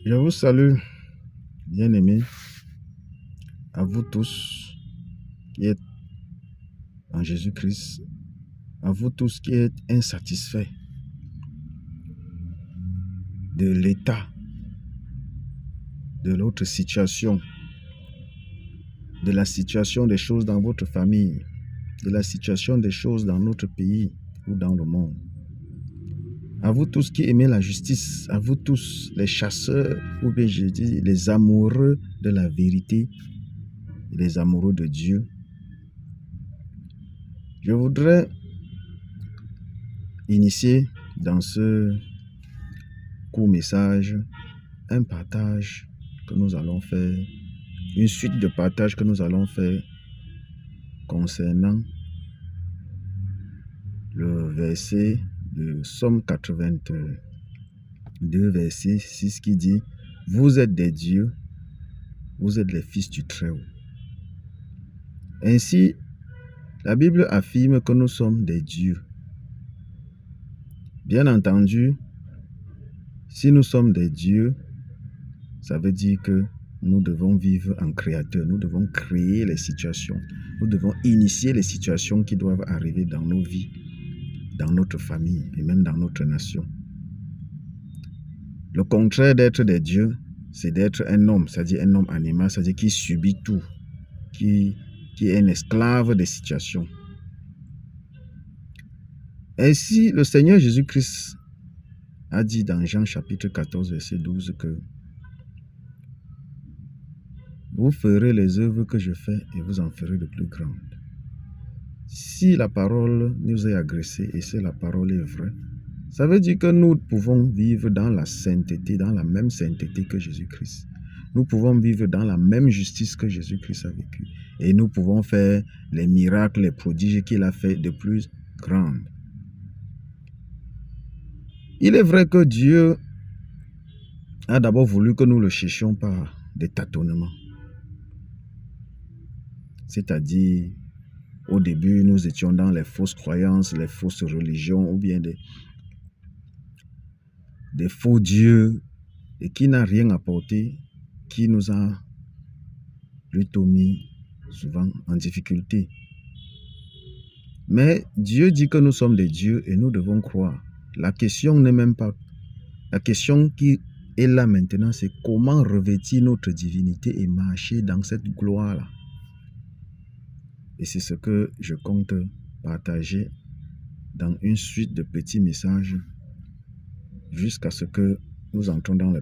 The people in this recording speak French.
Je vous salue, bien-aimés, à vous tous qui êtes en Jésus-Christ, à vous tous qui êtes insatisfaits de l'état de votre situation, de la situation des choses dans votre famille, de la situation des choses dans notre pays ou dans le monde. À vous tous qui aimez la justice, à vous tous les chasseurs, ou bien je dis les amoureux de la vérité, les amoureux de Dieu, je voudrais initier dans ce court message un partage que nous allons faire, une suite de partages que nous allons faire concernant le verset de Somme 82, verset 6 qui dit « Vous êtes des dieux, vous êtes les fils du Très-Haut ». Ainsi, la Bible affirme que nous sommes des dieux. Bien entendu, si nous sommes des dieux, ça veut dire que nous devons vivre en créateur, nous devons créer les situations, nous devons initier les situations qui doivent arriver dans nos vies, dans notre famille et même dans notre nation. Le contraire d'être des dieux, c'est d'être un homme, c'est-à-dire un homme animal, c'est-à-dire qui subit tout, qui est un esclave des situations. Ainsi, le Seigneur Jésus-Christ a dit dans Jean chapitre 14, verset 12 que vous ferez les œuvres que je fais et vous en ferez de plus grandes. Si la parole nous est agressée et si la parole est vraie, ça veut dire que nous pouvons vivre dans la sainteté, dans la même sainteté que Jésus-Christ. Nous pouvons vivre dans la même justice que Jésus-Christ a vécu. Et nous pouvons faire les miracles, les prodiges qu'il a fait de plus grandes. Il est vrai que Dieu a d'abord voulu que nous le cherchions par des tâtonnements. C'est-à-dire, au début, nous étions dans les fausses croyances, les fausses religions, ou bien des faux dieux, et qui n'a rien apporté, qui nous a plutôt mis souvent en difficulté. Mais Dieu dit que nous sommes des dieux et nous devons croire. La question n'est même pas... La question qui est là maintenant, c'est comment revêtir notre divinité et marcher dans cette gloire-là. Et c'est ce que je compte partager dans une suite de petits messages jusqu'à ce que nous entrons dans les